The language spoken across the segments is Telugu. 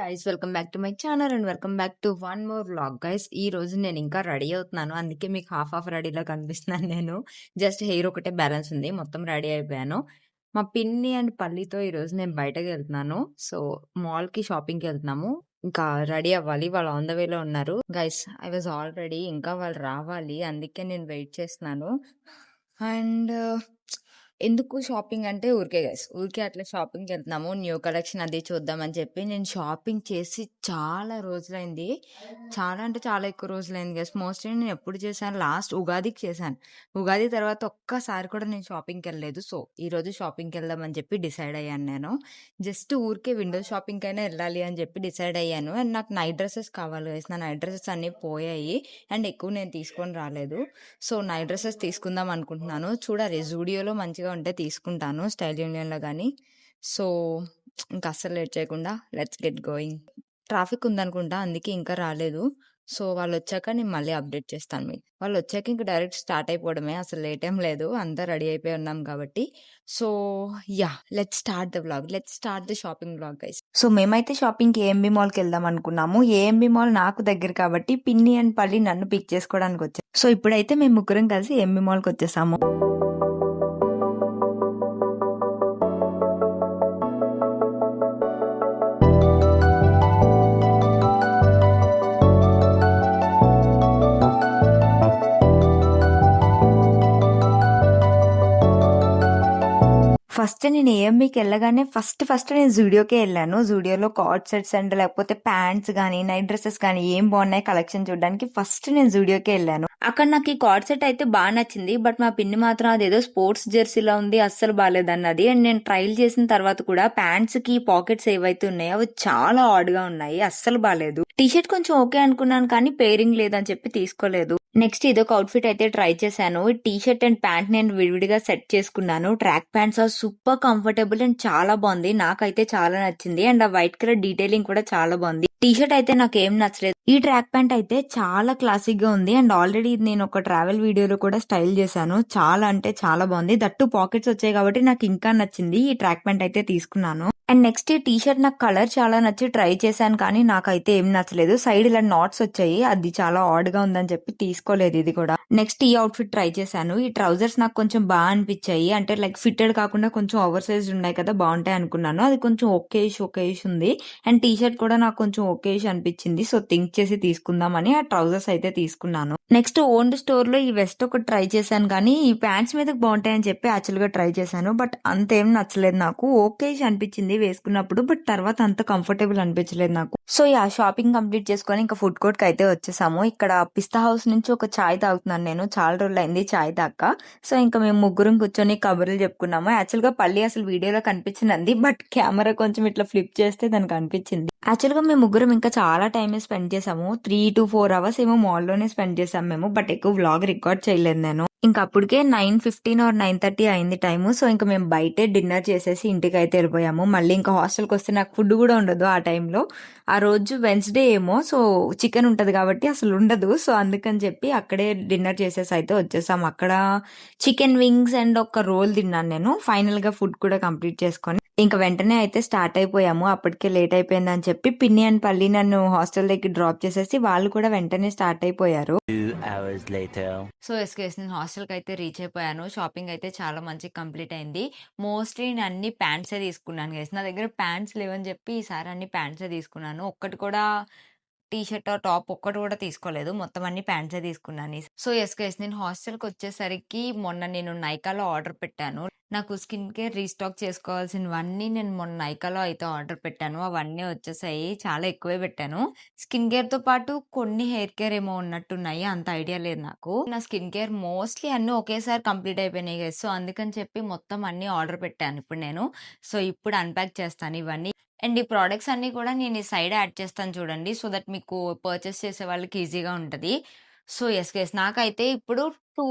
Guys welcome back to my channel and welcome back to one more vlog guys. ఈ రోజు నేను ఇంకా రెడీ అవుతున్నాను, అందుకే మీకు హాఫ్ రెడీలో కనిపిస్తున్నాను. నేను జస్ట్ హెయిర్ ఒకటే బ్యాలెన్స్ ఉంది, మొత్తం రెడీ అయిపోయాను. మా పిన్ని అండ్ పల్లితో ఈ రోజు నేను బయటకు వెళ్తున్నాను. సో మాల్ కి షాపింగ్ కి వెళ్తున్నాము. ఇంకా రెడీ అవ్వాలి, వాళ్ళు ఆన్ ద వేలో ఉన్నారు. Guys I was all ready, ఇంకా వాళ్ళు రావాలి, అందుకే నేను వెయిట్ చేస్తున్నాను. అండ్ ఎందుకు షాపింగ్ అంటే ఊరికే గైస్, ఊరికే అట్లా షాపింగ్‌కి వెళ్తున్నాము. న్యూ కలెక్షన్ అది చూద్దామని చెప్పి నేను షాపింగ్ చేసి చాలా రోజులైంది. చాలా అంటే చాలా ఎక్కువ రోజులైంది గైస్. మోస్ట్‌లీ నేను ఎప్పుడు చేశాను, లాస్ట్ ఉగాదికి చేశాను. ఉగాది తర్వాత ఒక్కసారి కూడా నేను షాపింగ్‌కెళ్ళలేదు. సో, ఈరోజు షాపింగ్‌కెళ్దామని చెప్పి డిసైడ్ అయ్యాను నేను. జస్ట్ ఊరికే విండో షాపింగ్‌కైనా ఎళ్ళాలి అని చెప్పి డిసైడ్ అయ్యాను. అండ్ నాకు నైట్ డ్రెసెస్ కావాలి గైస్. నా నైట్ డ్రెసెస్ అన్నీ పోయాయి అండ్ ఎక్కువ నేను తీసుకొని రాలేదు. సో, నైట్ డ్రెసెస్ తీసుకుందాం అనుకుంటున్నాను. చూడాలి, జూడియోలో మంచిగా ఉంటే తీసుకుంటాను, స్టైల్ యూనియన్‌లో గానీ. సో, ఇంక అస్సలు లేట్ చేయకుండా లెట్స్ గెట్ గోయింగ్. ట్రాఫిక్ ఉందనుకుంటా, అందుకే ఇంకా రాలేదు. సో, వాళ్ళొచ్చాక నేను మళ్ళీ అప్డేట్ చేస్తాను మీకు. వాళ్ళొచ్చాక ఇంక డైరెక్ట్ స్టార్ట్ అయిపోవడమే, అసలు లేట్ ఏం లేదు. అంతా రెడీ అయిపోయి ఉన్నాం కాబట్టి. So, yeah! Let's start the vlog. Let's start the shopping vlog guys. So, మేమైతే షాపింగ్‌కి ఏఎంబీ మాల్‌కెళ్దాం అనుకున్నాము. ఏఎంబీ మాల్ నాకు దగ్గర కాబట్టి పిన్ని అండ్ పల్లి నన్ను పిక్ చేసుకోవడానికొచ్చారు. సో, ఇప్పుడైతే మేము ముగ్గురం కలిసి ఏఎంబీ మాల్‌కొచ్చేసాము. ఫస్ట్ నేను ఏఎంబీకి వెళ్ళగానే ఫస్ట్ నేను జూడియోకే వెళ్ళాను. జూడియోలో కార్డ్ సెట్స్ అండ్ లేకపోతే ప్యాంట్స్ గానీ, నైట్ డ్రెస్సెస్ గానీ ఏం బాగున్నాయి కలెక్షన్ చూడడానికి ఫస్ట్ నేను జూడియోకే వెళ్ళాను. అక్కడ నాకు ఈ కార్డ్ సెట్ అయితే బాగా నచ్చింది. బట్ మా పిన్ని మాత్రం అదేదో స్పోర్ట్స్ జెర్సీలా ఉంది, అస్సలు బాగాలేదన్నది. అండ్ నేను ట్రైల్ చేసిన తర్వాత కూడా ప్యాంట్స్ కి పాకెట్స్ ఏవైతే ఉన్నాయో అవి చాలా ఆడ్ గా ఉన్నాయి, అస్సలు బాగాలేదు. టీ షర్ట్ కొంచెం ఓకే అనుకున్నాను కానీ పేరింగ్ లేదని చెప్పి తీసుకోలేదు. నెక్స్ట్ ఇదొక అవుట్ఫిట్ అయితే ట్రై చేశాను. టీ షర్ట్ అండ్ ప్యాంట్ నేను విడివిడిగా సెట్ చేసుకున్నాను. Track pants are super comfortable and చాలా బాగుంది, నాకైతే చాలా నచ్చింది. అండ్ ఆ వైట్ కలర్ డీటెయిలింగ్ కూడా చాలా బాగుంది. టీ షర్ట్ అయితే నాకు ఏం నచ్చలేదు. ఈ ట్రాక్ ప్యాంట్ అయితే చాలా క్లాసిక్ గా ఉంది. అండ్ ఆల్రెడీ నేను ఒక ట్రావెల్ వీడియోలో కూడా స్టైల్ చేశాను, చాలా అంటే చాలా బాగుంది. దట్టు పాకెట్స్ వచ్చాయి కాబట్టి నాకు ఇంకా నచ్చింది. ఈ ట్రాక్ ప్యాంట్ అయితే తీసుకున్నాను. అండ్ నెక్స్ట్ ఈ టీ షర్ట్ నాకు కలర్ చాలా నచ్చి ట్రై చేశాను కానీ నాకైతే ఏం నచ్చలేదు. సైడ్ ఇలా నాట్స్ వచ్చాయి, అది చాలా ఆడ్ గా ఉందని చెప్పి తీసుకోలేదు ఇది కూడా. నెక్స్ట్ ఈ అవుట్ఫిట్ ట్రై చేశాను. ఈ ట్రౌజర్స్ నాకు కొంచెం బాగా అనిపించాయి, అంటే లైక్ ఫిట్టెడ్ కాకుండా కొంచెం ఓవర్ సైజ్ ఉన్నాయి కదా, బాగుంటాయి అనుకున్నాను. అది కొంచెం ఒకేష్ ఉంది. అండ్ టీ షర్ట్ కూడా నాకు కొంచెం ఒకేష్ అనిపించింది. సో థింక్ చేసి తీసుకుందామని ఆ ట్రౌజర్స్ అయితే తీసుకున్నాను. నెక్స్ట్ ఓన్డ్ స్టోర్ లో ఈ వెస్ట్ ఒకటి ట్రై చేశాను కానీ ఈ ప్యాంట్స్ మీదకి బాగుంటాయని చెప్పి యాక్చువల్ గా ట్రై చేశాను. బట్ అంతేం నచ్చలేదు నాకు. ఓకేష్ అనిపించింది వేసుకున్నప్పుడు, బట్ తర్వాత అంత కంఫర్టబుల్ అనిపించలేదు నాకు. సో యా, షాపింగ్ కంప్లీట్ చేసుకొని ఇంకా ఫుడ్ కోర్ట్ కి అయితే వచ్చేసాము. ఇక్కడ పిస్తా హౌస్ నుంచి ఒక చాయ్ తాగుతున్నాను నేను, చాలా రోజులు అయింది చాయ్ తాక. సో ఇంకా మేము ముగ్గురం కూర్చొని కబుర్లు చెప్పుకున్నాము. యాక్చువల్ గా పల్లి అసలు వీడియోలో కనిపించింది, బట్ కెమెరా కొంచెం ఇట్లా ఫ్లిప్ చేస్తే దానికి అనిపించింది. యాక్చువల్ గా మేము ముగ్గురం ఇంకా చాలా టైం స్పెండ్ చేసాము. 3 to 4 hours ఏమో మాల్ లోనే స్పెండ్ చేసాం మేము. బట్ ఎక్కువ వ్లాగ్ రికార్డ్ చేయలేదు నేను. ఇంకా అప్పటికే 9:15 or 9:30 అయింది టైము. సో ఇంకా మేము బయటే డిన్నర్ చేసేసి ఇంటికి అయితే వెళ్ళిపోయాము. మళ్ళీ ఇంకా హాస్టల్కి వస్తే నాకు ఫుడ్ కూడా ఉండదు ఆ టైంలో. ఆ రోజు వెన్స్డే ఏమో, సో చికెన్ ఉంటది కాబట్టి అసలు ఉండదు. సో అందుకని చెప్పి అక్కడే డిన్నర్ చేసేసి అయితే వచ్చేసాం. అక్కడ చికెన్ వింగ్స్ అండ్ ఒక రోల్ తిన్నాను నేను. ఫైనల్ గా ఫుడ్ కూడా కంప్లీట్ చేసుకొని ఇంకా వెంటనే అయితే స్టార్ట్ అయిపోయాము. అప్పటికే లేట్ అయిపోయింది అని చెప్పి పిన్ని అండ్ పల్లి నన్ను హాస్టల్ దగ్గర డ్రాప్ చేసేసి వాళ్ళు కూడా వెంటనే స్టార్ట్ అయిపోయారు. 2 hours later. సో ఎస్కేస్ నేను హాస్టల్కి అయితే రీచ్ అయిపోయాను. షాపింగ్ అయితే చాలా మంచిగా కంప్లీట్ అయింది. మోస్ట్లీ నేను అన్ని ప్యాంట్సే తీసుకున్నాను గైస్. నా దగ్గర ప్యాంట్స్ లేవని చెప్పి ఈసారి అన్ని ప్యాంట్సే తీసుకున్నాను. ఒక్కటి కూడా టీ షర్ట్ టాప్ ఒక్కటి కూడా తీసుకోలేదు, మొత్తం అన్ని ప్యాంట్సే తీసుకున్నాను. సో ఎస్ గైస్, నేను హాస్టల్కి వచ్చేసరికి మొన్న నేను నైకాలో ఆర్డర్ పెట్టాను. నాకు స్కిన్ కేర్ రీస్టాక్ చేసుకోవాల్సినవన్నీ నేను మొన్న నైకాలో అయితే ఆర్డర్ పెట్టాను. అవన్నీ వచ్చేసాయి, చాలా ఎక్కువే పెట్టాను. స్కిన్ కేర్ తో పాటు కొన్ని హెయిర్ కేర్ ఏమో ఉన్నట్టున్నాయి, అంత ఐడియా లేదు నాకు. నా స్కిన్ కేర్ మోస్ట్లీ అన్ని ఒకేసారి కంప్లీట్ అయిపోయినాయి గైస్. సో అందుకని చెప్పి మొత్తం అన్ని ఆర్డర్ పెట్టాను ఇప్పుడు నేను. సో ఇప్పుడు అన్పాక్ చేస్తాను ఇవన్నీ. అండ్ ఈ ప్రొడక్ట్స్ అన్నీ కూడా నేను ఈ సైడ్ యాడ్ చేస్తాను చూడండి, సో దట్ మీకు పర్చేస్ చేసే వాళ్ళకి ఈజీగా ఉంటది. సో యెస్ గైస్, నాకైతే ఇప్పుడు 2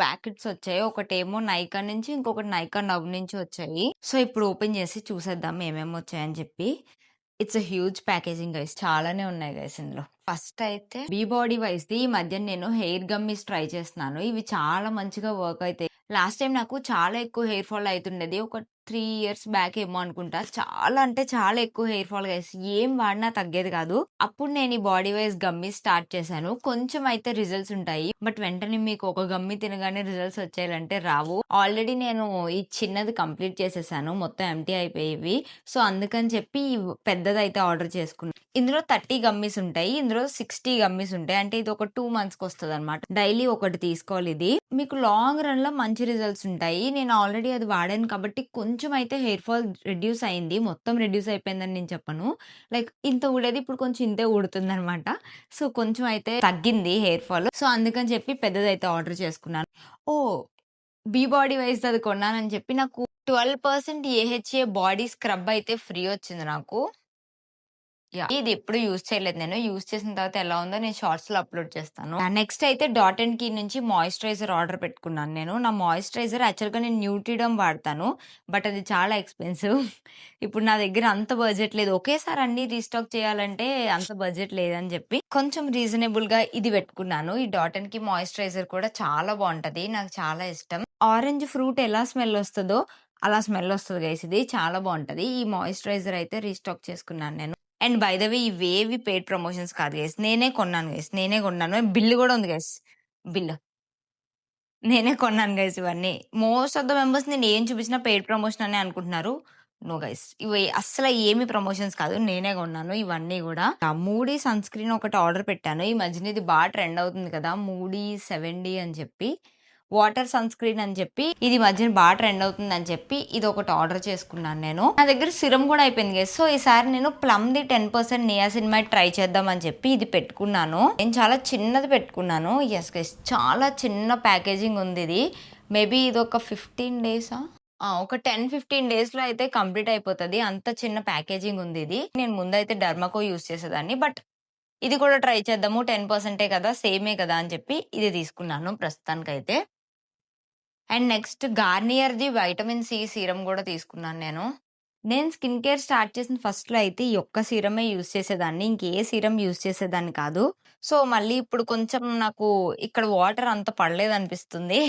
ప్యాకెట్స్ వచ్చాయి. ఒకటేమో నైకా నుంచి, ఇంకొకటి నైకా నవ్ నుంచి వచ్చాయి. సో ఇప్పుడు ఓపెన్ చేసి చూసేద్దాం ఏమేమి వచ్చాయని చెప్పి. It's a huge packaging guys, చాలానే ఉన్నాయి గైస్ ఇందులో. ఫస్ట్ అయితే బీ బాడీ వైస్ ది ఈ మధ్య నేను హెయిర్ గమ్మీస్ ట్రై చేస్తున్నాను. ఇవి చాలా మంచిగా వర్క్ అవుతాయి. లాస్ట్ టైం నాకు చాలా ఎక్కువ హెయిర్ ఫాల్ అవుతుండేది. ఒక 3 ఇయర్స్ బ్యాక్ ఏమో అనుకుంటా. చాలా అంటే చాలా ఎక్కువ హెయిర్ ఫాల్ గైస్. ఏం వాడినా తగ్గేది కాదు. అప్పుడు నేను ఈ బాడీ వైస్ గమ్మీస్ స్టార్ట్ చేశాను. కొంచెం అయితే రిజల్ట్స్ ఉంటాయి. బట్ వెంటనే మీకు ఒక గమ్మీ తినగానే రిజల్ట్స్ వచ్చేయాలంటే రావు. ఆల్రెడీ నేను ఈ చిన్నది కంప్లీట్ చేసేసాను. మొత్తం ఎంప్టీ అయిపోయేవి. సో, అందుకని చెప్పి పెద్దదైతే ఆర్డర్ చేసుకున్నా. ఇందులో 30 గమ్మీస్ ఉంటాయి. ఇందులో 60 గమ్మీస్ ఉంటాయి. అంటే ఇది ఒక 2 మంత్స్‌కి వస్తదనమాట. డైలీ ఒకటి తీసుకోవాలి ఇది. మీకు లాంగ్ రన్‌లో మంచి రిజల్ట్స్ ఉంటాయి. నేను ఆల్రెడీ అది వాడాను కాబట్టి కొంచెం అయితే హెయిర్ ఫాల్ రెడ్యూస్ అయింది. మొత్తం రెడ్యూస్ అయిపోయిందని నేను చెప్పను. లైక్ ఇంత ఊడేది ఇప్పుడు కొంచెం ఇంతే ఊడుతుందనమాట. సో, కొంచెం అయితే తగ్గింది హెయిర్ ఫాల్. సో, అందుకని చెప్పి పెద్దదైతే ఆర్డర్ చేసుకున్నాను. ఓహ్! బీ బాడీ వైస్‌ది అది కొన్నానని చెప్పి నాకు 12% ఏహెచ్ఏ బాడీ స్క్రబ్ అయితే ఫ్రీ వచ్చింది నాకు. యాహ్! ఇది ఎప్పుడు యూజ్ చేయలేదు నేను. యూజ్ చేసిన తర్వాత ఎలా ఉందో నేను షార్ట్స్‌లో అప్‌లోడ్ చేస్తాను. నెక్స్ట్ అయితే డాట్ అండ్ కీ నుంచి మాయిశ్చరైజర్ ఆర్డర్ పెట్టుకున్నాను నేను. నా మాయిశ్చరైజర్ యాక్చువల్‌గా నేను న్యూట్రిడమ్ వాడతాను. బట్ అది చాలా ఎక్స్‌పెన్సివ్. ఇప్పుడు నా దగ్గర అంత బడ్జెట్ లేదు. ఒకేసారి అన్నీ రీస్టాక్ చేయాలంటే అంత బడ్జెట్ లేదని చెప్పి కొంచెం రీజనబుల్‌గా ఇది పెట్టుకున్నాను. ఈ డాట్ అండ్ కీ మాయిశ్చరైజర్ కూడా చాలా బావుంటది. నాకు చాలా ఇష్టం. ఆరెంజ్ ఫ్రూట్ ఎలా స్మెల్ వస్తదో అలా స్మెల్ వస్తది గైస్ ఇది. చాలా బావుంటది. ఈ మాయిశ్చరైజర్ అయితే రీస్టాక్ చేసుకున్నాను నేను. అండ్ బై ద వే ఇవేవి పెయిడ్ ప్రమోషన్స్ కాదు గైస్. నేనే కొన్నాను గైస్. నేనే కొన్నాను. బిల్ గూడా ఉంది గైస్. బిల్. నేనే కొన్నాను గైస్ ఇవన్నీ. మోస్ట్ ఆఫ్ ద మెంబర్స్ నేను ఏం చూపించినా పెయిడ్ ప్రమోషన్ అనే అనుకుంటున్నారు. No guys. ఇవి అస్సల ఏమి ప్రమోషన్స్ కాదు. నేనే కొన్నాను ఇవన్నీ గూడా. మూడీ సన్ స్క్రీన్ ఒకటి ఆర్డర్ పెట్టాను. ఈ మధ్యన ఇది ట్రెండ్ అవుతుంది కదా! మూడీ 7D అని చెప్పి. వాటర్ సన్ స్క్రీన్ అని చెప్పి ఇది ఈ మధ్యన ట్రెండ్ అవుతుందని చెప్పి ఇదొకటి ఆర్డర్ చేసుకున్నాను నేను. నా దగ్గర సిరమ్ కూడా అయిపోయింది గైస్. సో, ఈసారి నేను ప్లమ్‌ది 10% నియాసినమైడ్ ట్రై చేద్దామని చెప్పి ఇది పెట్టుకున్నాను. నేను చాలా చిన్నది పెట్టుకున్నాను. Yes guys. చాలా చిన్న ప్యాకేజింగ్ ఉందిది. మేబీ ఇదొక 15 డేసా? ఒక 10, 15 డేస్‌లో అయితే కంప్లీట్ అయిపోతది. అంత చిన్న ప్యాకేజింగ్ ఉందిది. నేను ముందైతే డర్మాకో యూజ్ చేసేదాన్ని. బట్ ఇది కూడా ట్రై చేద్దాము. 10% కదా! సేమే కదా! అని చెప్పి ఇది తీసుకున్నాను ప్రస్తుతానికైతే. అండ్ నెక్స్ట్ గార్నియర్‌ది వైటమిన్ సి సీరమ్ గూడా తీసుకున్నాను నేను. నేను స్కిన్ కేర్ స్టార్ట్ చేసిన ఫస్ట్‌లో అయితే ఈ ఒక్క సీరమే యూజ్ చేసేదాన్ని. ఇంకే సీరమ్ యూజ్ చేసేదాన్ని కాదు. సో, మళ్ళీ ఇప్పుడు కొంచెం నాకు ఇక్కడ వాటర్ అంత పడలేదనిపిస్తుంది.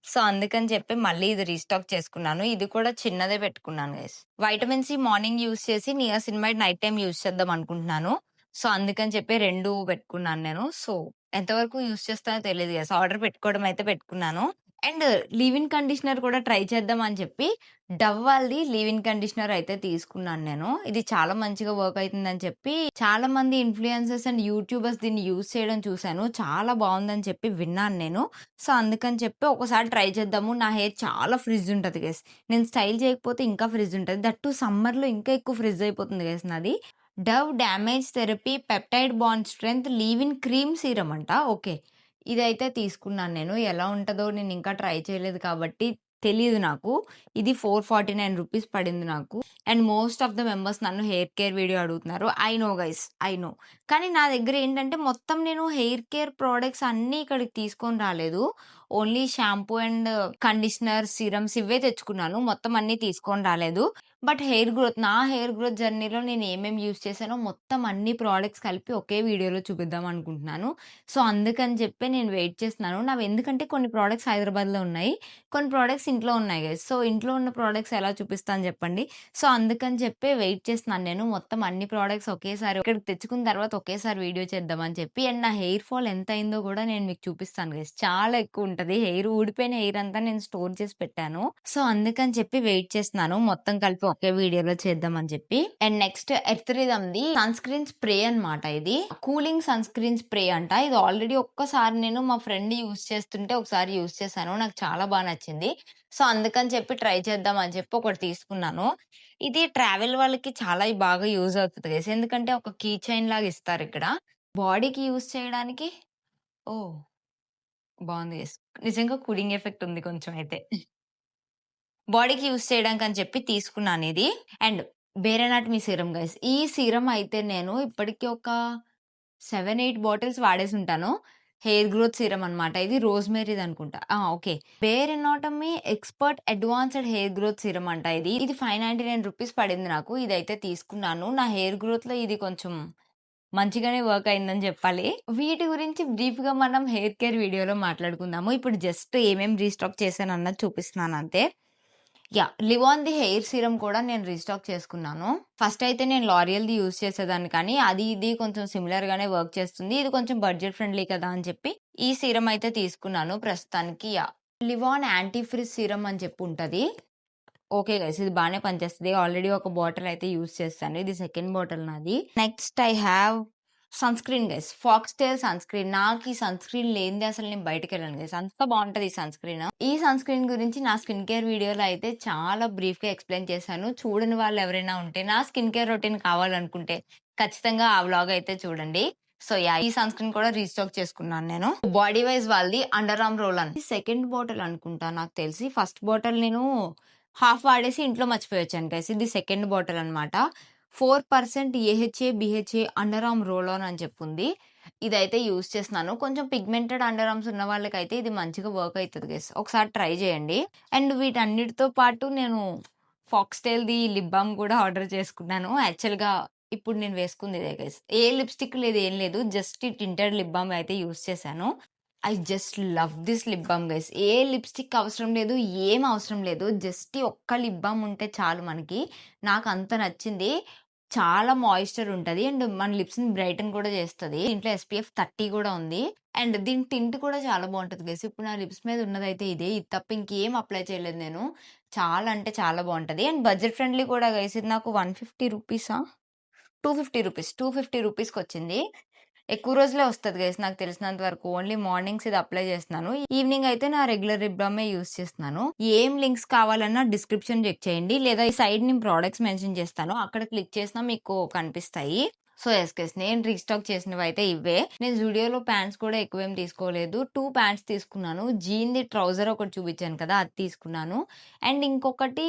సో, అందుకని చెప్పి మళ్ళీ ఇది రీస్టాక్ చేసుకున్నాను. ఇది కూడా చిన్నదే పెట్టుకున్నాను guys. Vitamin C morning use చేసి నియాసినమైడ్ నైట్ టైమ్ యూజ్ చేద్దాం అనుకుంటున్నాను. సో, అందుకని చెప్పి 2 పెట్టుకున్నాను నేను. సో, ఎంతవరకు యూజ్ చేస్తానో తెలీదు గైస్. ఆర్డర్ పెట్టుకోవడం అయితే పెట్టుకున్నాను. అండ్ లీవ్ ఇన్ కండిషనర్ కూడా ట్రై చేద్దాం అని చెప్పి డవ్ వాళ్ళది లీవ్ ఇన్ కండిషనర్ అయితే తీసుకున్నాను నేను. ఇది చాలా మంచిగా వర్క్ అయితుందని చెప్పి చాలా మంది ఇన్‌ఫ్లుయెన్సర్స్ అండ్ యూట్యూబర్స్ దీన్ని యూజ్ చేయడం చూసాను. చాలా బావుందని చెప్పి విన్నాను నేను. సో, అందుకని చెప్పి ఒకసారి ట్రై చేద్దాము. నా హెయిర్ చాలా ఫ్రిజ్ ఉంటది గైస్. నేను స్టైల్ చేయకపోతే ఇంకా ఫ్రిజ్ ఉంటది. దట్ టూ సమ్మర్‌లో ఇంకా ఎక్కువ ఫ్రిజ్ అయిపోతుంది గైస్ నాది. Dove damage therapy peptide bond strength leave in cream serum అంట. ఓకే. ఇదైతే తీసుకున్నాను నేను. ఎలా ఉంటదో నేనింకా ట్రై చేయలేదు కాబట్టి తెలీదు నాకు. ఇది 449 రూపీస్ పడింది నాకు. And most of the members నన్ను హెయిర్ కేర్ వీడియో అడుగుతున్నారు. I know guys. I know. కానీ నా దగ్గర ఏంటంటే మొత్తం నేను హెయిర్ కేర్ ప్రొడక్ట్స్ అన్నీ ఇక్కడికి తీసుకొని రాలేదు. Only shampoo and conditioner, serums ఇవే తెచ్చుకున్నాను. మొత్తం అన్నీ తీసుకొని రాలేదు. బట్ నా హెయిర్ గ్రోత్ జర్నీలో నేను ఏమేమి యూజ్ చేశానో మొత్తం అన్ని ప్రొడక్ట్స్ కలిపి ఒకే వీడియోలో చూపిద్దాం అనుకుంటున్నాను. సో, అందుకని చెప్పి నేను వెయిట్ చేస్తున్నాను. ఎందుకంటే కొన్ని ప్రొడక్ట్స్ హైదరాబాద్‌లో ఉన్నాయి. కొన్ని ప్రొడక్ట్స్ ఇంట్లో ఉన్నాయి గైస్. సో, ఇంట్లో ఉన్న ప్రొడక్ట్స్ ఎలా చూపిస్తాను చెప్పండి. సో, అందుకని చెప్పి వెయిట్ చేస్తున్నాను నేను. మొత్తం అన్ని ప్రొడక్ట్స్ ఒకేసారి ఇక్కడికి తెచ్చుకున్న తర్వాత ఒకేసారి వీడియో చేద్దామని చెప్పి. అండ్ నా హెయిర్ ఫాల్ ఎంత అయిందో కూడా నేను మీకు చూపిస్తాను గైస్. చాలా ఎక్కువ ఉంటది. ఊడిపోయిన హెయిర్ అంతా నేను స్టోర్ చేసి పెట్టాను. సో, అందుకని చెప్పి వెయిట్ చేస్తున్నాను. మొత్తం కలిపి ఒకే వీడియోలో చేద్దామని చెప్పి. అండ్ నెక్స్ట్ ఎర్త్‌రిథమ్‌ది సన్ స్క్రీన్ స్ప్రే అన్నమాట ఇది. కూలింగ్ సన్ స్క్రీన్ స్ప్రే అంట. ఇది ఆల్రెడీ ఒక్కసారి నేను మా ఫ్రెండ్ యూజ్ చేస్తుంటే ఒకసారి యూజ్ చేశాను. నాకు చాలా నచ్చింది. సో, అందుకని చెప్పి ట్రై చేద్దాం అని చెప్పి ఒకటి తీసుకున్నాను. ఇది ట్రావెల్ వాళ్ళకి చాలా బాగా యూజ్ అవుతది గైస్. ఎందుకంటే ఒక కీ చైన్ లాగా ఇస్తారిక్కడ. బాడీకి యూజ్ చేయడానికి ఓహ్! బావుంది గైస్. నిజంగా కూలింగ్ ఎఫెక్ట్ ఉంది కొంచెం అయితే. బాడీకి యూజ్ చేయడానికని చెప్పి తీసుకున్నానిది. అండ్ బేరనాట్ సీరమ్ గైస్. ఈ సీరమ్ అయితే నేను ఇప్పటికి ఒక 7, 8 బాటిల్స్ వాడేసుంటాను. హెయిర్ గ్రోత్ సీరమ్ అన్నమాట. ఇది రోజ్‌మేరీదనుకుంటా. Okay. Bare anatomy expert advanced hair growth serum అంట ఇది. ఇది 599 రూపీస్ పడింది నాకు. ఇదైతే తీసుకున్నాను. నా హెయిర్ గ్రోత్‌లో ఇది కొంచెం మంచిగానే వర్క్ అయిందని చెప్పాలి. వీటి గురించి బ్రీఫ్‌గా మనం హెయిర్ కేర్ వీడియోలో మాట్లాడుకుందాము. ఇప్పుడు జస్ట్ ఏమేం రీస్టాక్ చేశానన్నది చూపిస్తున్నాను అంతే. లివాన్‌ది హెయిర్ సీరమ్ కూడా నేను రీస్టాక్ చేసుకున్నాను. ఫస్ట్ అయితే నేను లారియల్‌ది యూజ్ చేసేదాన్ని కానీ అది ఇది కొంచెం సిమిలర్ గానే వర్క్ చేస్తుంది. ఇది కొంచెం బడ్జెట్ ఫ్రెండ్లీ కదా అని చెప్పి ఈ సీరమ్ అయితే తీసుకున్నాను ప్రస్తుతానికి. లివాన్ యాంటీ ఫ్రిజ్ సీరమ్ అని చెప్పి ఉంటది. ఓకే గైస్, ఇది బానే పనిచేస్తది. ఆల్రెడీ ఒక బాటిల్ అయితే యూజ్ చేశాను. ఇది సెకండ్ బాటిల్ నాది. Next I have sunscreen guys. Foxtale sunscreen. నాకు ఈ సన్ స్క్రీన్ లేనిదే అసలు నేను బయటికెళ్ళను గైస్. అంత బావుంటది ఈ సన్ స్క్రీన్. ఈ సన్ స్క్రీన్ గురించి నా స్కిన్ కేర్ వీడియోలో అయితే చాలా బ్రీఫ్‌గా ఎక్స్‌ప్లెయిన్ చేశాను. చూడని వాళ్ళు ఎవరైనా ఉంటే, నా స్కిన్ కేర్ రొటీన్ కావాలనుకుంటే ఖచ్చితంగా ఆ వ్లాగ్ అయితే చూడండి. సో ఈ సన్ స్క్రీన్ కూడా రీస్టాక్ చేసుకున్నాను నేను. బాడీ వైజ్ వాళ్ళది అండర్ ఆర్మ్ రోల్ అని. సెకండ్ బాటిల్ అనుకుంటా నాకు తెలిసి. ఫస్ట్ బాటిల్ నేను హాఫ్ వాడేసి ఇంట్లో మర్చిపోయొచ్చాను గైస్. ఇది సెకండ్ బాటిల్ అన్నమాట. 4% AHA, BHA under arm roll on అని చెప్పుంది. ఇదైతే యూజ్ చేస్తున్నాను. కొంచెం పిగ్మెంటెడ్ అండర్ ఆర్మ్స్ ఉన్న వాళ్ళకైతే ఇది మంచిగా వర్క్ అయితది గైస్. ఒకసారి ట్రై చేయండి. అండ్ వీటన్నిటితో పాటు నేను ఫాక్స్‌టైల్‌ది లిప్ బామ్ కూడా ఆర్డర్ చేసుకున్నాను. యాక్చువల్‌గా ఇప్పుడు నేను వేసుకుంది ఇదే గైస్. ఏ లిప్‌స్టిక్ లేదు, ఏం లేదు. జస్ట్ ఈ టింటెడ్ లిప్ బామ్ అయితే యూజ్ చేశాను. I just love this lip balm guys. A lipstick అవసరం లేదు, ఏం అవసరం లేదు. జస్ట్ ఈ ఒక్క లిప్ బామ్ ఉంటే చాలు మనకి. నాకంత నచ్చింది. చాలా మాయిశ్చర్ ఉంటది. అండ్ మన లిప్స్‌ని బ్రైటన్ కూడా చేస్తది. దీంట్లో ఎస్‌పీఎఫ్ 30 కూడా ఉంది. అండ్ దీని టింట్ కూడా చాలా బావుంటది గైస్. ఇప్పుడు నా లిప్స్ మీద ఉన్నదైతే ఇదే. ఇది తప్ప ఇంకేం అప్లై చేయలేదు నేను. చాలా అంటే చాలా బావుంటది. అండ్ బడ్జెట్ ఫ్రెండ్లీ కూడా గైస్. ఇది నాకు 150 రూపీసా? 250 రూపీస్. 250 రూపీస్‌కొచ్చింది. ఎక్కువ రోజులే వస్తది గైస్ నాకు తెలిసినంత వరకు. ఓన్లీ మార్నింగ్స్ ఇది అప్లై చేస్తున్నాను. ఈవినింగ్ అయితే నా రెగ్యులర్ లిప్ బామే యూజ్ చేస్తున్నాను. ఏం లింక్స్ కావాలన్నా డిస్క్రిప్షన్ చెక్ చేయండి. లేదా ఈ సైడ్ నేను ప్రొడక్ట్స్ మెన్షన్ చేస్తాను. అక్కడ క్లిక్ చేసినా మీకు కనిపిస్తాయి. సో యెస్ గైస్, నేను రీస్టాక్ చేసినవైతే ఇవే. నేను జూడియోలో ప్యాంట్స్ కూడా ఎక్కువేం తీసుకోలేదు. 2 ప్యాంట్స్ తీసుకున్నాను. జీన్‌ది ట్రౌజర్ ఒకటి చూపించాను కదా! అది తీసుకున్నాను. అండ్ ఇంకొకటి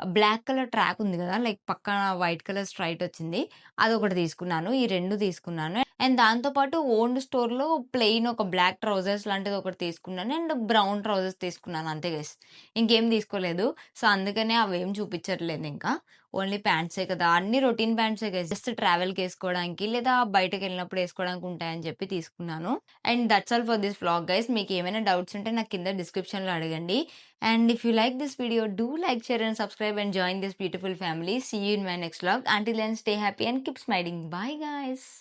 బ్లాక్ కలర్ ట్రాక్ ఉంది గదా! లైక్ పక్కన వైట్ కలర్ స్ట్రైట్ వచ్చింది. అదొకటి తీసుకున్నాను. ఈ 2 తీసుకున్నాను. అండ్ దాంతో పాటు ఓన్డ్ స్టోర్‌లో ప్లెయిన్ ఒక బ్లాక్ ట్రౌజర్స్ లాంటిది ఒకటి తీసుకున్నాను. అండ్ బ్రౌన్ ట్రౌజర్స్ తీసుకున్నాను అంతే గైస్. ఇంకేం తీసుకోలేదు. సో, అందుకనే అవేం చూపించట్లేదు ఇంకా. ఓన్లీ ప్యాంట్సే కదా! అన్ని రొటీన్ ప్యాంట్సే గైస్. జస్ట్ ట్రావెల్‌కేసుకోవడానికి లేదా బయటకెళ్ళినప్పుడు ఏసుకోవడానికి ఉంటాయని చెప్పి తీసుకున్నాను. And that's all for this vlog guys. మీకేమైనా డౌట్స్ ఉంటే నాకు కింద డిస్క్రిప్షన్‌లో అడగండి. And if you like this video, do like, share and subscribe and join this beautiful family. See you in my next vlog. Until then, stay happy and keep smiling. Bye guys.